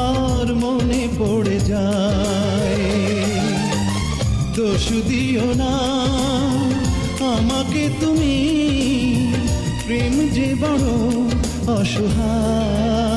আর মনে পড়ে যায়। দোষ দিও না আমাকে তুমি, প্রেম যে বড় অসহায়।